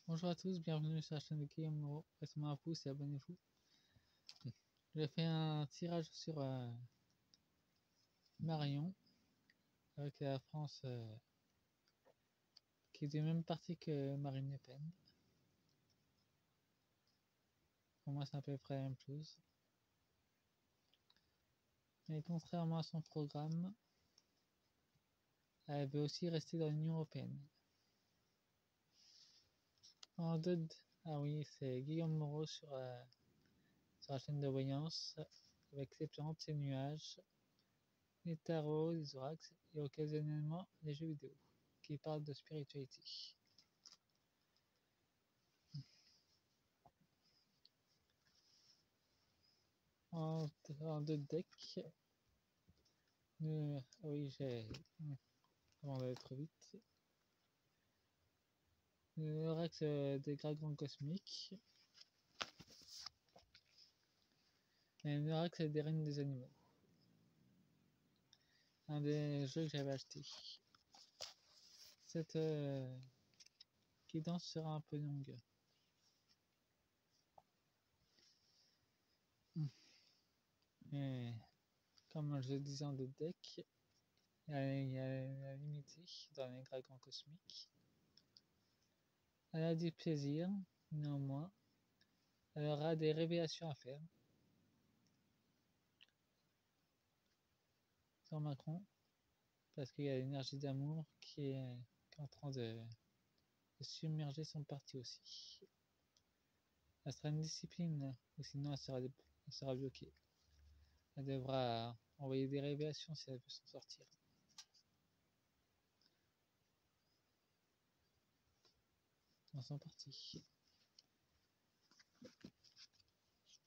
Bonjour à tous, bienvenue sur la chaîne de Guillaume Moreau. Passez-moi un pouce et abonnez-vous. J'ai fait un tirage sur Marion avec la France qui est du même parti que Marine Le Pen. Pour moi, c'est à peu près la même chose. Mais contrairement à son programme, elle veut aussi rester dans l'Union Européenne. En deux, ah oui, c'est Guillaume Moreau sur la chaîne de voyance avec ses plantes, ses nuages, les tarots, les oracles et occasionnellement les jeux vidéo qui parlent de spiritualité. En deux decks, oui, comment d'aller trop vite. L'orax des dragons cosmiques et l'orax des reines des animaux. Un des jeux que j'avais acheté. Cette guidance sera un peu longue. Et comme je le disais en deux decks, il y a la limitée dans les dragons cosmiques. Elle a du plaisir, néanmoins. Elle aura des révélations à faire. Sur Macron, parce qu'il y a l'énergie d'amour qui est en train de submerger son parti aussi. Elle sera une discipline, ou sinon elle sera bloquée. Elle devra envoyer des révélations si elle veut s'en sortir. Dans son parti.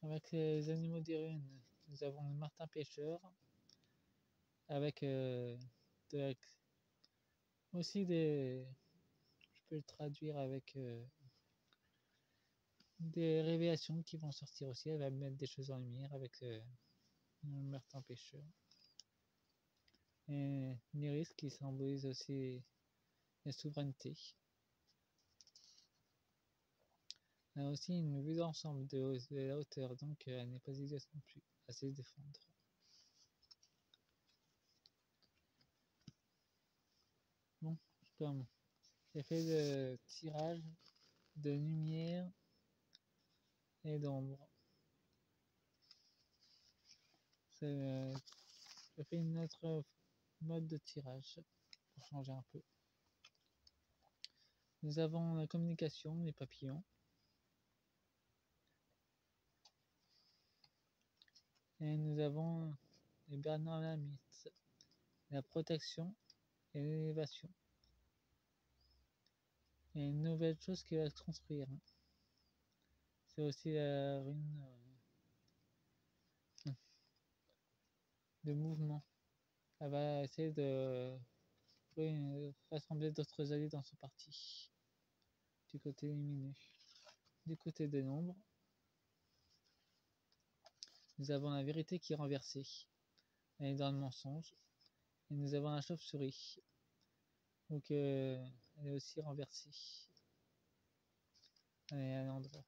Avec les animaux des ruines, nous avons le martin pêcheur, avec aussi des... Je peux le traduire avec des révélations qui vont sortir aussi. Elle va mettre des choses en lumière avec le martin pêcheur. Et l'iris qui symbolise aussi la souveraineté. Elle a aussi une vue d'ensemble de la hauteur, donc elle n'est pas idiote non plus à se défendre. Bon, comme j'ai fait le tirage de lumière et d'ombre. Je fais une autre mode de tirage pour changer un peu. Nous avons la communication, les papillons. Et nous avons les Bernard Lamite, la protection et l'élévation. Et une nouvelle chose qui va se construire. C'est aussi la rune de mouvement. Elle va essayer de rassembler d'autres alliés dans ce parti. Du côté lumineux. Du côté de l'ombre, nous avons la vérité qui est renversée. Elle est dans le mensonge. Et nous avons la chauve-souris. Donc elle est aussi renversée. Elle est à l'endroit.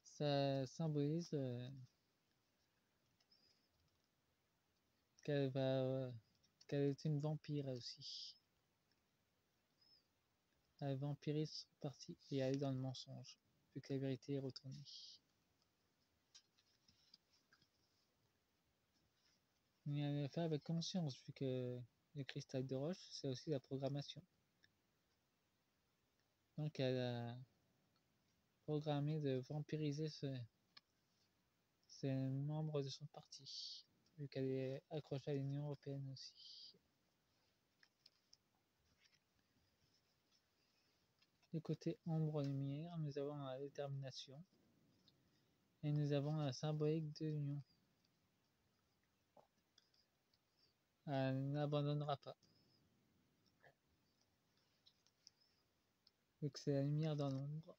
Ça symbolise qu'elle est une vampire aussi. Elle vampirise son parti et elle est dans le mensonge, vu que la vérité est retournée. Mais elle le fait avec conscience, vu que le cristal de roche, c'est aussi la programmation. Donc elle a programmé de vampiriser ces membres de son parti, vu qu'elle est accrochée à l'Union Européenne aussi. Du côté ombre-lumière, nous avons la détermination et nous avons la symbolique de l'union. Elle n'abandonnera pas. Vu que c'est la lumière dans l'ombre,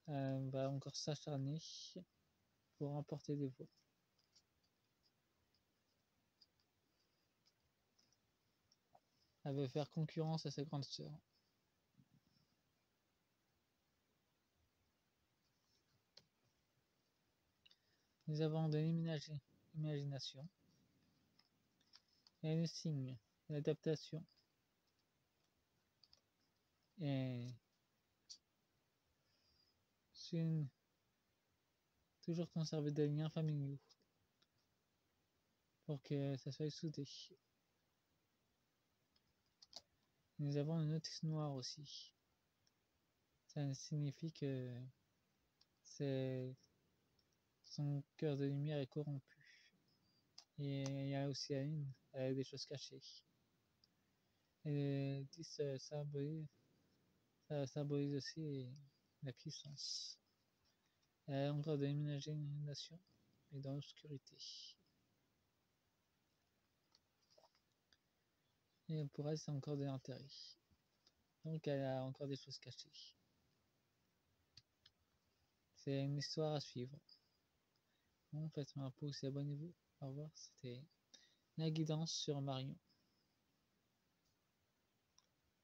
elle va encore s'acharner pour remporter des voix. Elle veut faire concurrence à sa grande sœur. Nous avons de l'imagination et le signe, l'adaptation et toujours conserver des liens familiaux pour que ça soit soudé. Nous avons une notice noire aussi. Ça signifie que son cœur de lumière est corrompu. Et il y a aussi la lune, elle a des choses cachées. Et 10 ça symbolise aussi la puissance. Elle a encore de l'imagination, mais dans l'obscurité. Et pour elle, c'est encore de l'intérêt. Donc elle a encore des choses cachées. C'est une histoire à suivre. Bon, faites-moi un pouce et abonnez-vous. Au revoir, c'était la guidance sur Marion.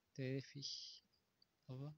C'était les filles. Au revoir.